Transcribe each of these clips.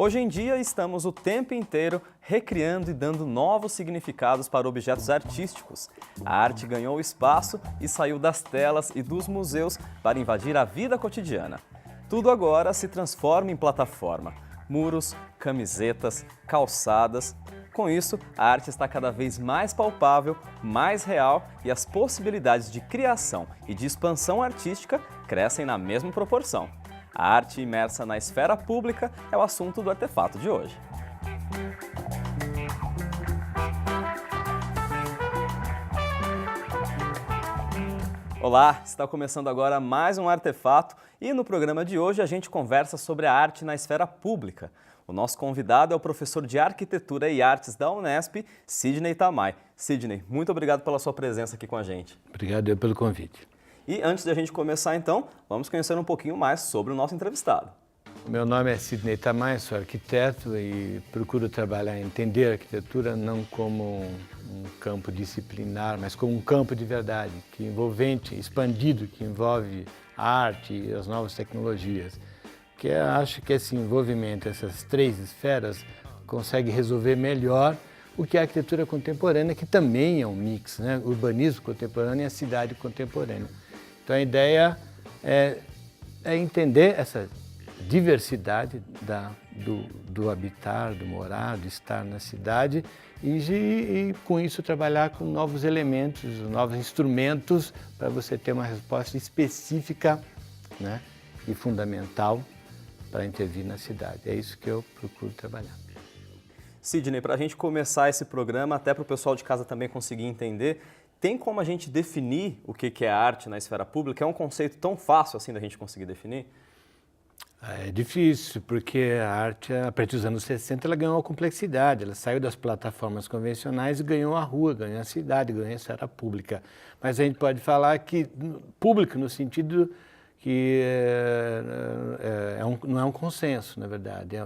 Hoje em dia, estamos o tempo inteiro recriando e dando novos significados para objetos artísticos. A arte ganhou espaço e saiu das telas e dos museus para invadir a vida cotidiana. Tudo agora se transforma em plataforma. Muros, camisetas, calçadas. Com isso, a arte está cada vez mais palpável, mais real e as possibilidades de criação e de expansão artística crescem na mesma proporção. A arte imersa na esfera pública é o assunto do artefato de hoje. Olá, está começando agora mais um Artefato e no programa de hoje a gente conversa sobre a arte na esfera pública. O nosso convidado é o professor de Arquitetura e Artes da Unesp, Sidney Tamay. Sidney, muito obrigado pela sua presença aqui com a gente. Obrigado pelo convite. E antes de a gente começar então, vamos conhecer um pouquinho mais sobre o nosso entrevistado. Meu nome é Sidney Tamay, sou arquiteto e procuro trabalhar, entender a arquitetura não como um campo disciplinar, mas como um campo de verdade, que é envolvente, expandido, que envolve a arte e as novas tecnologias. Que eu acho que esse envolvimento, essas três esferas, consegue resolver melhor o que é a arquitetura contemporânea, que também é um mix, né? O urbanismo contemporâneo e a cidade contemporânea. Então a ideia é entender essa diversidade do habitar, do morar, do estar na cidade e com isso trabalhar com novos elementos, novos instrumentos para você ter uma resposta específica, né, e fundamental para intervir na cidade. É isso que eu procuro trabalhar. Sidney, para a gente começar esse programa, até para o pessoal de casa também conseguir entender, tem como a gente definir o que é arte na esfera pública? É um conceito tão fácil assim da gente conseguir definir? É difícil, porque a arte, a partir dos anos 60, ela ganhou uma complexidade, ela saiu das plataformas convencionais e ganhou a rua, ganhou a cidade, ganhou a esfera pública. Mas a gente pode falar que público no sentido que não é um consenso, na verdade.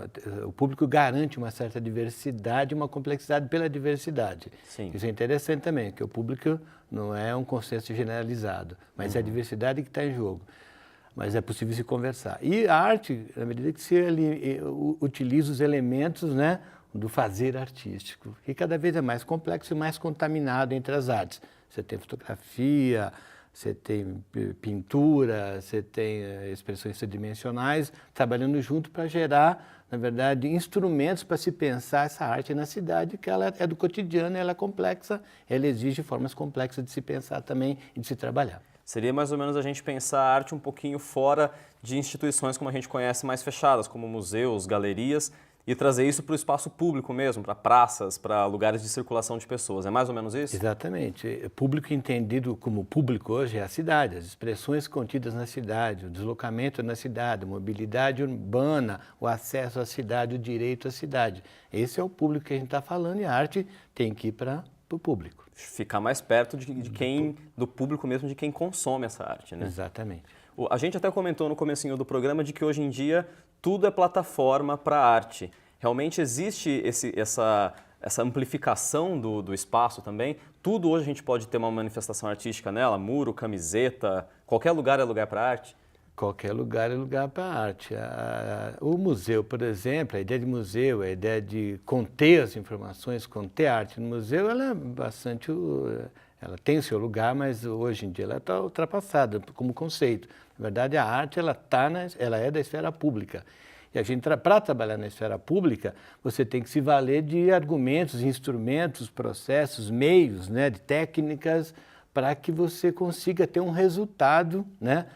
O público garante uma certa diversidade, uma complexidade pela diversidade. Sim. Isso é interessante também, porque o público não é um consenso generalizado, mas é a diversidade que está em jogo. Mas é possível se conversar. E a arte, na medida que se utiliza os elementos, né, do fazer artístico, que cada vez é mais complexo e mais contaminado entre as artes. Você tem fotografia, você tem pintura, você tem expressões tridimensionais, trabalhando junto para gerar, na verdade, instrumentos para se pensar essa arte na cidade, que ela é do cotidiano, ela é complexa, ela exige formas complexas de se pensar também e de se trabalhar. Seria mais ou menos a gente pensar a arte um pouquinho fora de instituições como a gente conhece mais fechadas, como museus, galerias, e trazer isso para o espaço público mesmo, para praças, para lugares de circulação de pessoas. É mais ou menos isso? Exatamente. Público entendido como público hoje é a cidade, as expressões contidas na cidade, o deslocamento na cidade, a mobilidade urbana, o acesso à cidade, o direito à cidade. Esse é o público que a gente está falando e a arte tem que ir para o público. Ficar mais perto do público mesmo, de quem consome essa arte, né? Exatamente. A gente até comentou no comecinho do programa de que hoje em dia tudo é plataforma para a arte. Realmente existe essa amplificação do espaço também? Tudo hoje a gente pode ter uma manifestação artística nela? Muro, camiseta, qualquer lugar é lugar para a arte? Qualquer lugar é lugar para a arte. O museu, por exemplo, a ideia de museu, a ideia de conter as informações, conter a arte no museu, ela é bastante... Ela tem o seu lugar, mas hoje em dia ela está ultrapassada como conceito. Na verdade, a arte ela é da esfera pública. E a gente, para trabalhar na esfera pública, você tem que se valer de argumentos, instrumentos, processos, meios, né, de técnicas, para que você consiga ter um resultado, né,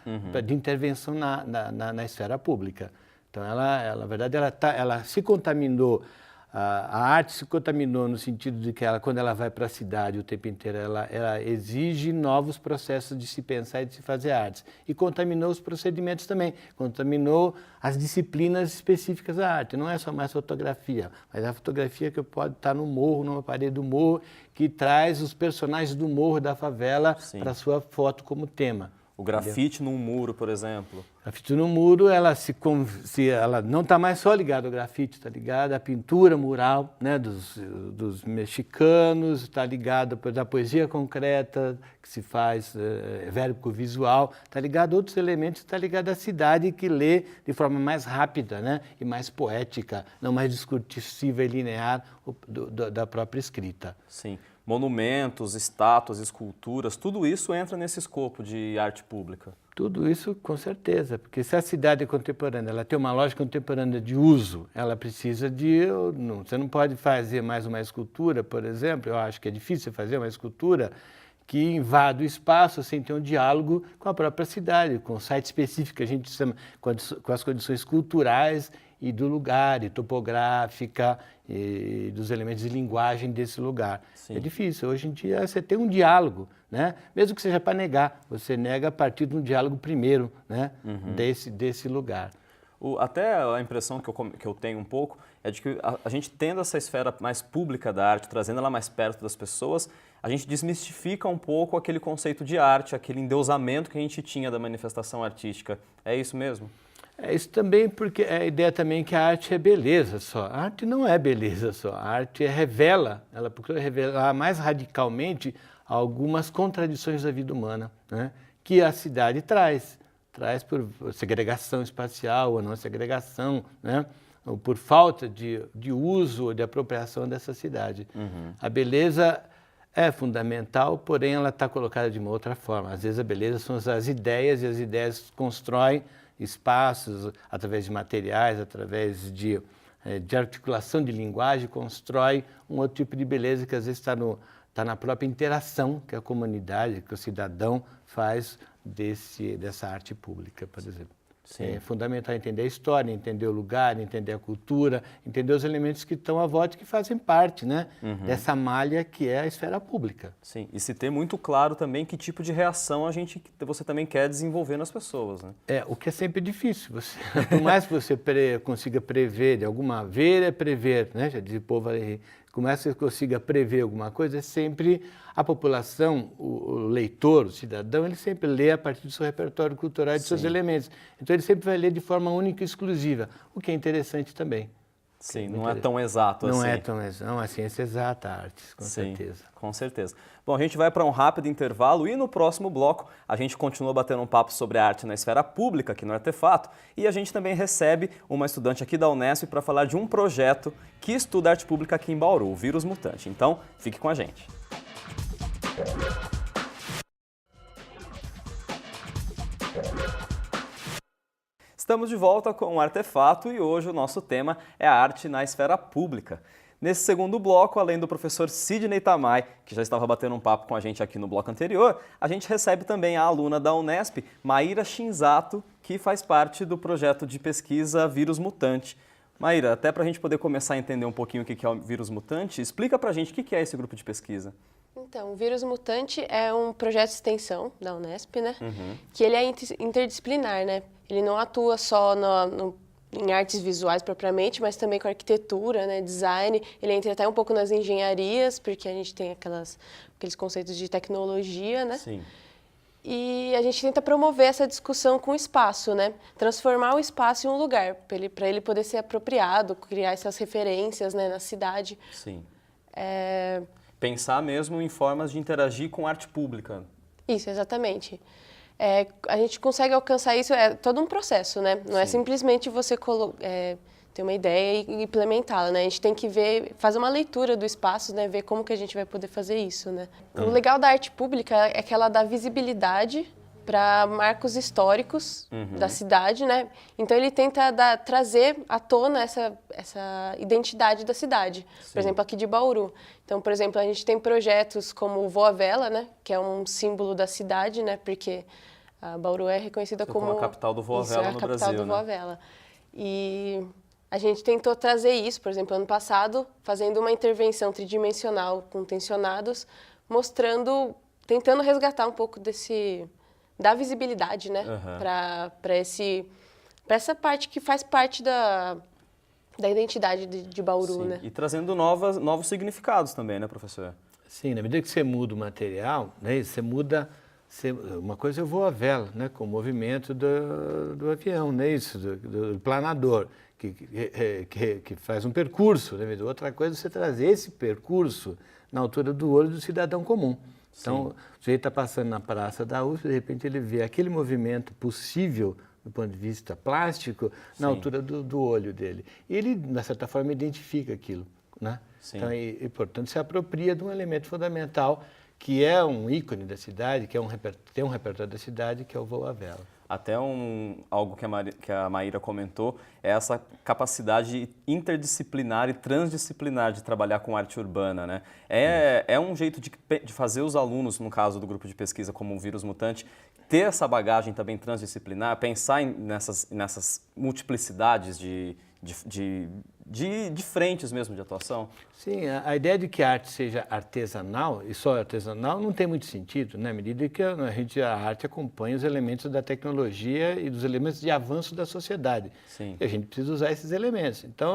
de intervenção na esfera pública. Então, na verdade, ela se contaminou. A arte se contaminou no sentido de que quando ela vai para a cidade o tempo inteiro, ela exige novos processos de se pensar e de se fazer artes. E contaminou os procedimentos também, contaminou as disciplinas específicas da arte. Não é só mais fotografia, mas a fotografia que pode estar no morro, numa parede do morro, que traz os personagens do morro, da favela, para a sua foto como tema. O grafite num muro, por exemplo. Grafite no muro, ela não está mais só ligada ao grafite, está ligada à pintura mural, né, dos mexicanos, está ligada à poesia concreta que se faz, verbo visual, está ligado a outros elementos, está ligado à cidade que lê de forma mais rápida, né, e mais poética, não mais discursiva e linear da própria escrita. Sim. Monumentos, estátuas, esculturas, tudo isso entra nesse escopo de arte pública. Tudo isso com certeza, porque se a cidade é contemporânea, ela tem uma lógica contemporânea de uso, ela precisa você não pode fazer mais uma escultura, por exemplo, eu acho que é difícil fazer uma escultura que invada o espaço sem ter um diálogo com a própria cidade, com o site específico que a gente chama, com as condições culturais e do lugar, e topográfica, e dos elementos de linguagem desse lugar. Sim. É difícil. Hoje em dia você tem um diálogo, né? Mesmo que seja para negar, você nega a partir de um diálogo primeiro, né? Desse lugar. Até a impressão que eu tenho um pouco é de que a gente tendo essa esfera mais pública da arte, trazendo ela mais perto das pessoas, a gente desmistifica um pouco aquele conceito de arte, aquele endeusamento que a gente tinha da manifestação artística. É isso mesmo? É isso também, porque é a ideia também que a arte é beleza só. A arte não é beleza só. A arte ela procura revelar mais radicalmente algumas contradições da vida humana, né? Que a cidade traz. Traz por segregação espacial ou não segregação, né? Ou por falta de uso ou de apropriação dessa cidade. A beleza é fundamental, porém ela está colocada de uma outra forma. Às vezes a beleza são as ideias, e as ideias constroem espaços através de materiais, através de articulação de linguagem, constrói um outro tipo de beleza que às vezes está na própria interação que a comunidade, que o cidadão faz dessa arte pública, por exemplo. Sim. É fundamental entender a história, entender o lugar, entender a cultura, entender os elementos que estão à volta e que fazem parte, né, dessa malha que é a esfera pública. Sim, e se ter muito claro também que tipo de reação você também quer desenvolver nas pessoas, né? O que é sempre difícil. Por mais que você consiga prever, ver é prever, né, já diz o povo aí, por mais que você consiga prever alguma coisa, é sempre a população, o leitor, o cidadão, ele sempre lê a partir do seu repertório cultural e dos seus elementos. Então ele sempre vai ler de forma única e exclusiva, o que é interessante também. Sim, não é tão exato assim. Não é tão exato, não, a ciência é exata, a arte, com certeza. Com certeza. Bom, a gente vai para um rápido intervalo e no próximo bloco a gente continua batendo um papo sobre a arte na esfera pública aqui no Artefato e a gente também recebe uma estudante aqui da Unesp para falar de um projeto que estuda arte pública aqui em Bauru, o Vírus Mutante. Então, fique com a gente. Estamos de volta com o Artefato e hoje o nosso tema é a arte na esfera pública. Nesse segundo bloco, além do professor Sidney Tamay, que já estava batendo um papo com a gente aqui no bloco anterior, a gente recebe também a aluna da Unesp, Maíra Shinzato, que faz parte do projeto de pesquisa Vírus Mutante. Maíra, até para a gente poder começar a entender um pouquinho o que é o Vírus Mutante, explica para a gente o que é esse grupo de pesquisa. Então, o Vírus Mutante é um projeto de extensão da Unesp, né? Que ele é interdisciplinar, né? Ele não atua só em artes visuais propriamente, mas também com arquitetura, né? Design. Ele entra até um pouco nas engenharias, porque a gente tem aqueles conceitos de tecnologia, né? Sim. E a gente tenta promover essa discussão com o espaço, né? Transformar o espaço em um lugar, para ele poder ser apropriado, criar essas referências, né, na cidade. Sim. Pensar mesmo em formas de interagir com arte pública. Isso, exatamente. A gente consegue alcançar isso, é todo um processo, né? Não é simplesmente você ter uma ideia e implementá-la, né? A gente tem que fazer uma leitura do espaço, né? Ver como que a gente vai poder fazer isso, né? O legal da arte pública é que ela dá visibilidade para marcos históricos da cidade, né? Então ele tenta trazer à tona essa identidade da cidade. Sim. Por exemplo, aqui de Bauru. Então, por exemplo, a gente tem projetos como o Voa Vela, né? Que é um símbolo da cidade, né? Porque a Bauru é reconhecida como a capital do Voa Vela no Brasil, né? a capital do Voa Vela. E a gente tentou trazer isso, por exemplo, ano passado, fazendo uma intervenção tridimensional com tensionados, tentando resgatar um pouco da visibilidade, né? Para essa parte que faz parte da identidade de Bauru, né? E trazendo novos significados também, né, professor? Sim, na medida que você muda o material, né, você muda Uma coisa é o voo à vela, né, com o movimento do avião, né, isso, do planador, que faz um percurso. Né? Outra coisa é você trazer esse percurso na altura do olho do cidadão comum. Então, o sujeito está passando na praça da USP, de repente ele vê aquele movimento possível do ponto de vista plástico na altura do olho dele. E ele, de certa forma, identifica aquilo. Né? Então, portanto, se apropria de um elemento fundamental que é um ícone da cidade, que tem um repertório da cidade, que é o voo à vela. Até algo que a Maíra comentou é essa capacidade interdisciplinar e transdisciplinar de trabalhar com arte urbana, né? É um jeito de fazer os alunos, no caso do grupo de pesquisa como o Vírus Mutante, ter essa bagagem também transdisciplinar, pensar nessas multiplicidades de frentes mesmo de atuação? Sim, a ideia de que a arte seja artesanal, e só artesanal, não tem muito sentido, né? À medida que a arte acompanha os elementos da tecnologia e dos elementos de avanço da sociedade. Sim. E a gente precisa usar esses elementos. Então,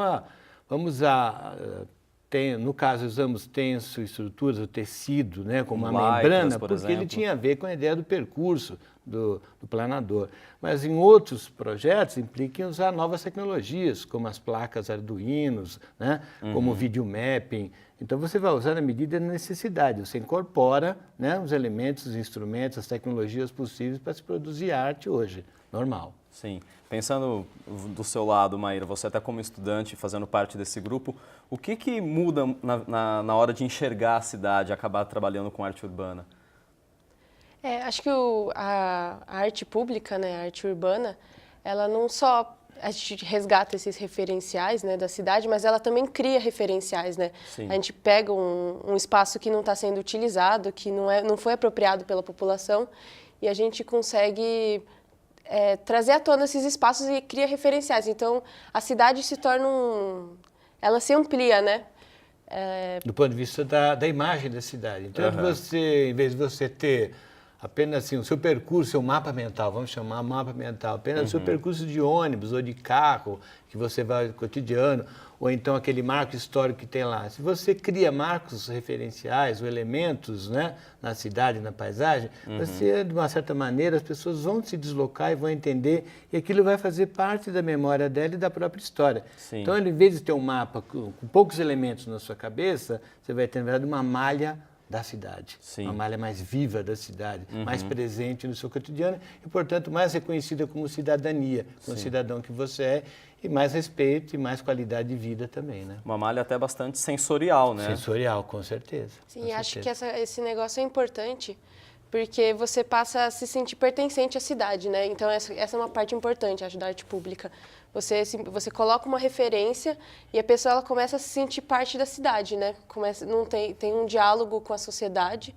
no caso, usamos tenso, estruturas, o tecido, né, como uma membrana, porque ele tinha a ver com a ideia do percurso do planador. Mas em outros projetos implicam usar novas tecnologias, como as placas Arduinos, né, como o videomapping. Então você vai usar na medida da necessidade, você incorpora, né, os elementos, os instrumentos, as tecnologias possíveis para se produzir arte hoje, normal. Sim. Pensando do seu lado, Maíra, você até como estudante, fazendo parte desse grupo, o que muda na hora de enxergar a cidade, acabar trabalhando com arte urbana? Acho que a arte pública, né, a arte urbana, ela não só a gente resgata esses referenciais, né, da cidade, mas ela também cria referenciais, né? Sim. A gente pega um espaço que não está sendo utilizado, que não foi apropriado pela população, e a gente consegue trazer à tona esses espaços e cria referenciais. Então, a cidade se torna ela se amplia, né? Do ponto de vista da imagem da cidade. Então, em vez de você ter apenas assim, o seu percurso, seu mapa mental, vamos chamar mapa mental, apenas o seu percurso de ônibus ou de carro que você vai no cotidiano, ou então aquele marco histórico que tem lá. Se você cria marcos referenciais ou elementos, né, na cidade, na paisagem, você, de uma certa maneira, as pessoas vão se deslocar e vão entender, e aquilo vai fazer parte da memória dela e da própria história. Sim. Então, em vez de ter um mapa com poucos elementos na sua cabeça, você vai ter, na verdade, uma malha da cidade, Sim. Uma malha mais viva da cidade, mais presente no seu cotidiano e, portanto, mais reconhecida como cidadania, como cidadão que você é, e mais respeito e mais qualidade de vida também, né? Uma malha até bastante sensorial, né? Sensorial, com certeza. Sim, com acho certeza. que esse negócio é importante, porque você passa a se sentir pertencente à cidade, né? Então, essa é uma parte importante, acho, da arte pública. Você coloca uma referência e a pessoa ela começa a se sentir parte da cidade, né? Tem um diálogo com a sociedade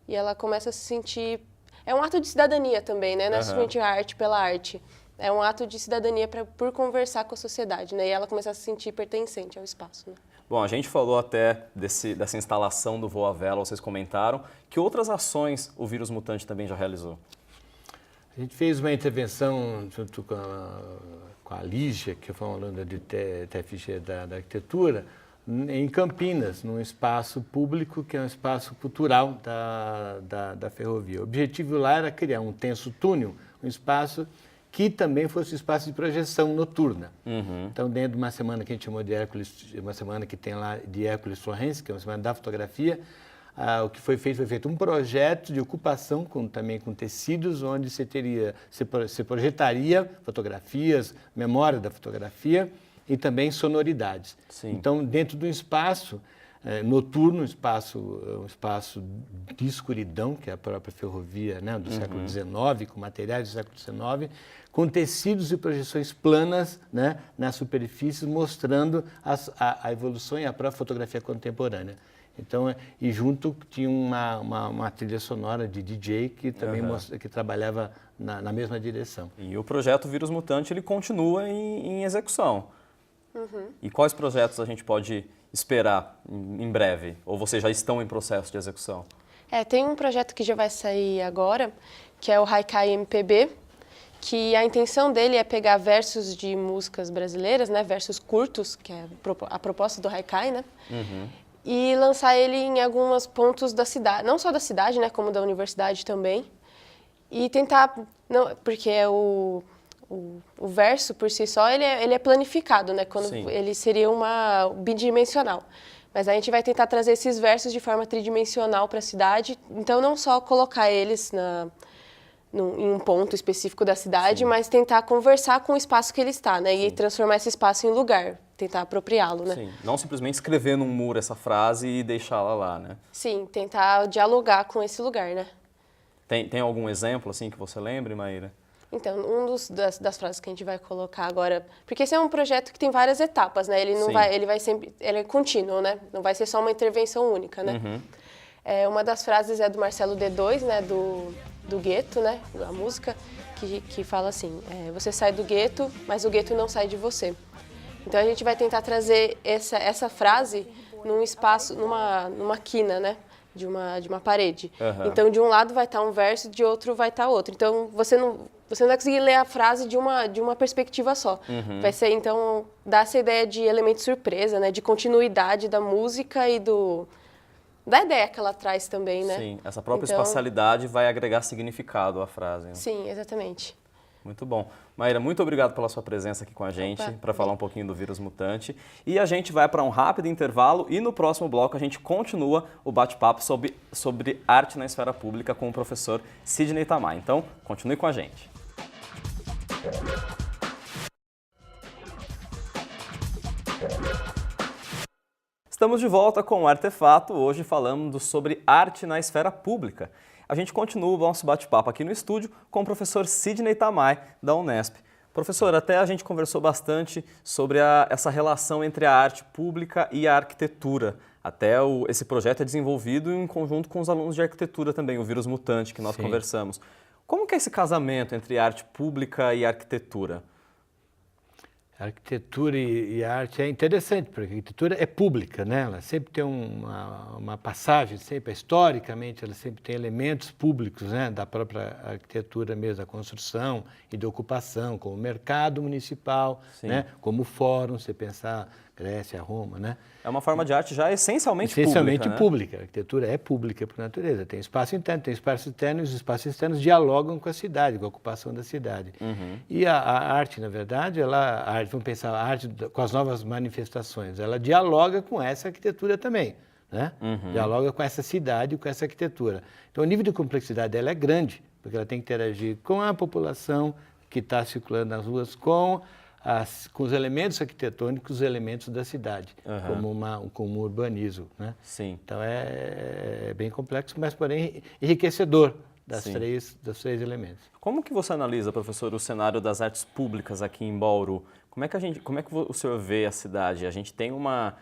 e ela começa a se sentir... É um ato de cidadania também, né? Não é somente a arte pela arte. É um ato de cidadania por conversar com a sociedade, né? E ela começa a se sentir pertencente ao espaço, né? Bom, a gente falou até dessa instalação do Voo à Vela, vocês comentaram. Que outras ações o Vírus Mutante também já realizou? A gente fez uma intervenção junto com a Lígia, que foi uma aluna de TFG da arquitetura, em Campinas, num espaço público que é um espaço cultural da ferrovia. O objetivo lá era criar um tenso túnel, um espaço que também fosse um espaço de projeção noturna. Então, dentro de uma semana que a gente chamou de Hércules, uma semana que tem lá de Hércules Florence, que é uma semana da fotografia, o que foi feito um projeto de ocupação também com tecidos, onde você projetaria fotografias, memória da fotografia e também sonoridades. Sim. Então, dentro de um espaço noturno, um espaço de escuridão, que é a própria ferrovia, né, do século XIX, com materiais do século XIX, com tecidos e projeções planas, né, nas superfícies, mostrando a evolução e a própria fotografia contemporânea. Então, e junto tinha uma trilha sonora de DJ que também que trabalhava na mesma direção. E o projeto Vírus Mutante ele continua em execução. E quais projetos a gente pode esperar em breve? Ou vocês já estão em processo de execução? Tem um projeto que já vai sair agora, que é o Haikai MPB, que a intenção dele é pegar versos de músicas brasileiras, né, versos curtos, que é a proposta do Haikai, né? E lançar ele em alguns pontos da cidade, não só da cidade, né, como da universidade também. E tentar, não, porque o verso por si só, ele é planificado, né? Quando Sim. ele seria bidimensional. Mas a gente vai tentar trazer esses versos de forma tridimensional para a cidade. Então, não só colocar eles em um ponto específico da cidade, Sim. mas tentar conversar com o espaço que ele está, né? E transformar esse espaço em lugar, tentar apropriá-lo, né? Sim, não simplesmente escrever num muro essa frase e deixá-la lá, né? Sim, tentar dialogar com esse lugar, né? Tem algum exemplo, assim, que você lembre, Maíra? Então, das frases que a gente vai colocar agora, porque esse é um projeto que tem várias etapas, né? Ele não Sim. ele vai sempre, ele é contínuo, né? Não vai ser só uma intervenção única, né? Uma das frases é do Marcelo D2, né? Do Gueto, né? A música que fala assim: você sai do gueto, mas o gueto não sai de você. Então a gente vai tentar trazer essa frase num espaço, numa quina, né? De uma parede. Então, de um lado vai estar um verso, de outro vai estar outro. Então, você não vai conseguir ler a frase de uma perspectiva só. Vai ser, então, dar essa ideia de elemento surpresa, né? De continuidade da música e da ideia que ela traz também, né? Sim, essa própria Então, espacialidade vai agregar significado à frase. Né? Sim, exatamente. Muito bom. Maíra, muito obrigado pela sua presença aqui com a gente, para falar um pouquinho do vírus mutante. E a gente vai para um rápido intervalo e no próximo bloco a gente continua o bate-papo sobre arte na esfera pública com o professor Sidney Tamay. Então, continue com a gente. Estamos de volta com o Artefato, hoje falando sobre arte na esfera pública. A gente continua o nosso bate-papo aqui no estúdio com o professor Sidney Tamay, da Unesp. Professor, até a gente conversou bastante sobre essa relação entre a arte pública e a arquitetura. Até esse projeto é desenvolvido em conjunto com os alunos de arquitetura também, o Vírus Mutante, que nós conversamos. Como que é esse casamento entre arte pública e arquitetura? A arquitetura e a arte é interessante, porque a arquitetura é pública, né? Ela sempre tem uma passagem, sempre historicamente, ela sempre tem elementos públicos, né? Da própria arquitetura mesmo, da construção e da ocupação, como o mercado municipal, né? Como o fórum, você pensar Grécia, Roma, né? É uma forma de arte já essencialmente pública. A arquitetura é pública por natureza. Tem espaço interno, tem espaço externo, e os espaços externos dialogam com a cidade, com a ocupação da cidade. E a arte, na verdade, vamos pensar a arte com as novas manifestações, ela dialoga com essa arquitetura também, né? Dialoga com essa cidade, com essa arquitetura. Então, o nível de complexidade dela é grande, porque ela tem que interagir com a população que está circulando nas ruas, com os elementos arquitetônicos, os elementos da cidade, como um urbanismo, né? Sim. Então é bem complexo, mas porém enriquecedor dos três elementos. Como que você analisa, professor, o cenário das artes públicas aqui em Bauru? Como é que o senhor vê a cidade? A gente tem uma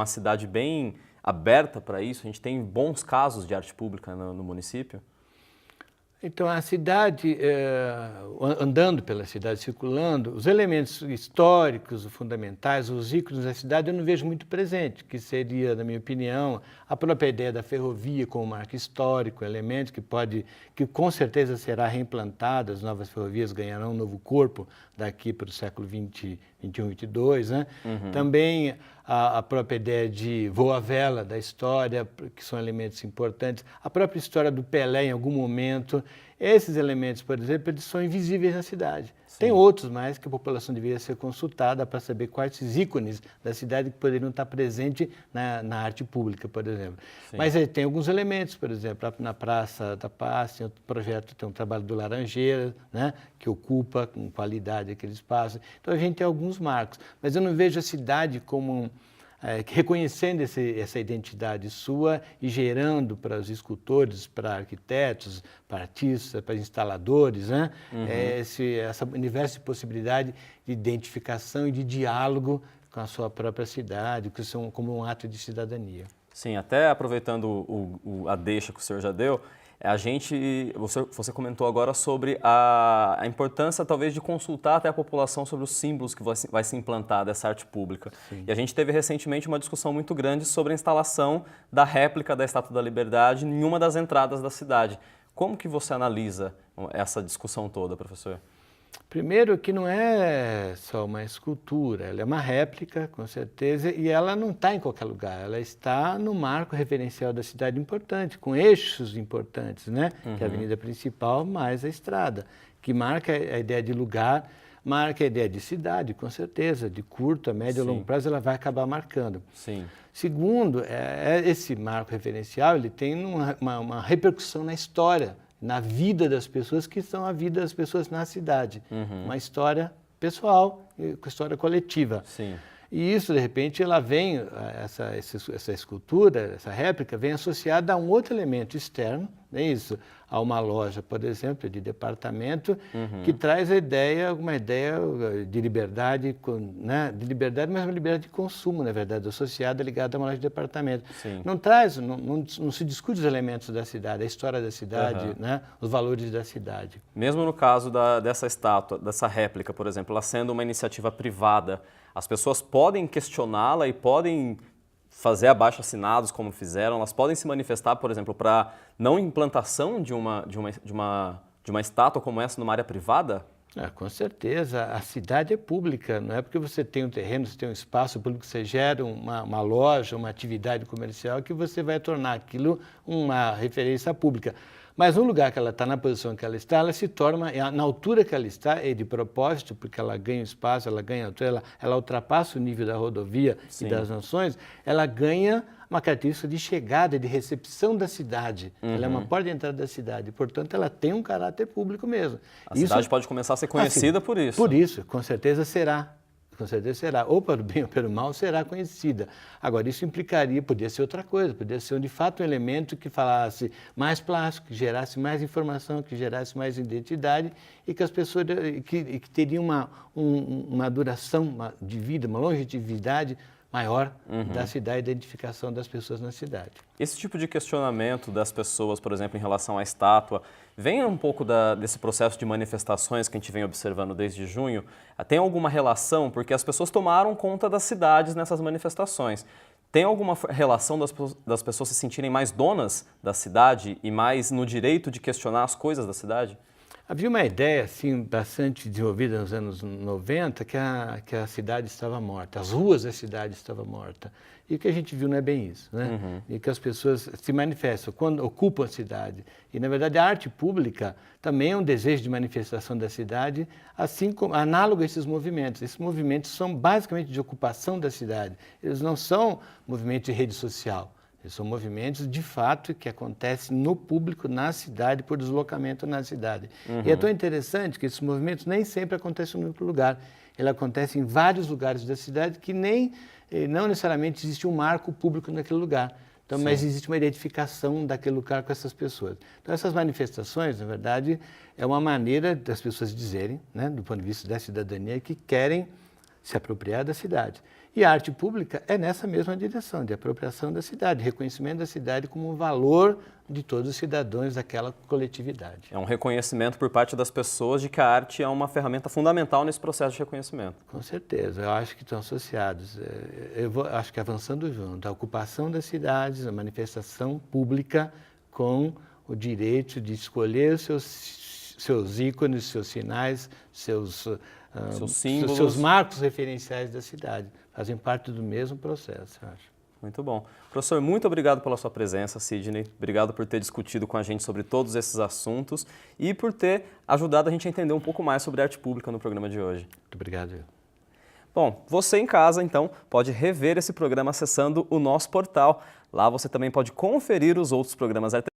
cidade bem aberta para isso? A gente tem bons casos de arte pública no município? Então, a cidade, andando pela cidade, circulando, os elementos históricos, fundamentais, os ícones da cidade, eu não vejo muito presente, que seria, na minha opinião, a própria ideia da ferrovia como marco histórico, elemento que com certeza será reimplantada, as novas ferrovias ganharão um novo corpo daqui para o século XXI, XXII, né? Também a própria ideia de voa-vela da história, que são elementos importantes, a própria história do Pelé em algum momento. Esses elementos, por exemplo, eles são invisíveis na cidade. Tem outros mais que a população deveria ser consultada para saber quais esses ícones da cidade que poderiam estar presentes na arte pública, por exemplo. Mas tem alguns elementos, por exemplo, na Praça da Paz, tem outro projeto, tem um trabalho do Laranjeira, né, que ocupa com qualidade aquele espaço. Então a gente tem alguns marcos, mas eu não vejo a cidade como reconhecendo essa identidade sua e gerando para os escultores, para arquitetos, para artistas, para instaladores, né? Esse universo de possibilidade de identificação e de diálogo com a sua própria cidade, que são como um ato de cidadania. Sim, até aproveitando a deixa que o senhor já deu, você comentou agora sobre a importância, talvez, de consultar até a população sobre os símbolos que vai se implantar dessa arte pública. E a gente teve recentemente uma discussão muito grande sobre a instalação da réplica da Estátua da Liberdade em uma das entradas da cidade. Como que você analisa essa discussão toda, professor? Primeiro que não é só uma escultura, ela é uma réplica, com certeza, e ela não está em qualquer lugar, ela está no marco referencial da cidade importante, com eixos importantes, né? Que é a avenida principal mais a estrada, que marca a ideia de lugar, marca a ideia de cidade, com certeza, de curto, a médio e longo prazo ela vai acabar marcando. Sim. Segundo, esse marco referencial ele tem uma repercussão na história, na vida das pessoas, que são a vida das pessoas na cidade. Uma história pessoal, uma história coletiva. Sim. E isso, de repente, ela vem, essa escultura, essa réplica, vem associada a um outro elemento externo, é isso, a uma loja, por exemplo, de departamento, que traz uma ideia de liberdade, né, de liberdade, mas uma liberdade de consumo, na verdade, associada, ligada a uma loja de departamento. Sim. Não se discute os elementos da cidade, a história da cidade, né, os valores da cidade. Mesmo no caso dessa estátua, dessa réplica, por exemplo, ela sendo uma iniciativa privada, as pessoas podem questioná-la e podem fazer abaixo-assinados como fizeram, elas podem se manifestar, por exemplo, para não implantação de uma estátua como essa numa área privada? Com certeza, a cidade é pública, não é porque você tem um terreno, você tem um espaço público, você gera uma loja, uma atividade comercial que você vai tornar aquilo uma referência pública. Mas no lugar que ela está, na posição que ela se torna, na altura que ela está, e de propósito, porque ela ganha espaço, ela ganha altura, ela ultrapassa o nível da rodovia e das nações, ela ganha uma característica de chegada, de recepção da cidade. Ela é uma porta de entrada da cidade, portanto, ela tem um caráter público mesmo. A cidade pode começar a ser conhecida por isso. Por isso, com certeza será. Com certeza será, ou para o bem ou para o mal, será conhecida. Agora, isso implicaria, podia ser outra coisa, podia ser de fato um elemento que falasse mais plástico, que gerasse mais informação, que gerasse mais identidade e que as pessoas que teriam uma duração de vida, uma longevidade maior da cidade, da identificação das pessoas na cidade. Esse tipo de questionamento das pessoas, por exemplo, em relação à estátua, vem um pouco desse processo de manifestações que a gente vem observando desde junho? Tem alguma relação? Porque as pessoas tomaram conta das cidades nessas manifestações. Tem alguma relação das pessoas se sentirem mais donas da cidade e mais no direito de questionar as coisas da cidade? Havia uma ideia assim, bastante desenvolvida nos anos 90 que a cidade estava morta, as ruas da cidade estavam mortas. E o que a gente viu não é bem isso, né? E que as pessoas se manifestam quando ocupam a cidade. E, na verdade, a arte pública também é um desejo de manifestação da cidade, assim como análogo a esses movimentos. Esses movimentos são basicamente de ocupação da cidade. Eles não são movimentos de rede social. Eles são movimentos, de fato, que acontecem no público, na cidade, por deslocamento na cidade. E é tão interessante que esses movimentos nem sempre acontecem no único lugar. Ele acontece em vários lugares da cidade que não necessariamente existe um marco público naquele lugar. Então, mas existe uma identificação daquele lugar com essas pessoas. Então, essas manifestações, na verdade, é uma maneira das pessoas dizerem, né, do ponto de vista da cidadania, que querem se apropriar da cidade. E a arte pública é nessa mesma direção, de apropriação da cidade, reconhecimento da cidade como um valor de todos os cidadãos daquela coletividade. É um reconhecimento por parte das pessoas de que a arte é uma ferramenta fundamental nesse processo de reconhecimento. Com certeza, eu acho que estão associados. Acho que avançando junto, a ocupação das cidades, a manifestação pública com o direito de escolher os seus ícones, seus sinais, seus símbolos, seus marcos referenciais da cidade. Fazem parte do mesmo processo, eu acho. Muito bom. Professor, muito obrigado pela sua presença, Sidney. Obrigado por ter discutido com a gente sobre todos esses assuntos e por ter ajudado a gente a entender um pouco mais sobre arte pública no programa de hoje. Muito obrigado. Bom, você em casa, então, pode rever esse programa acessando o nosso portal. Lá você também pode conferir os outros programas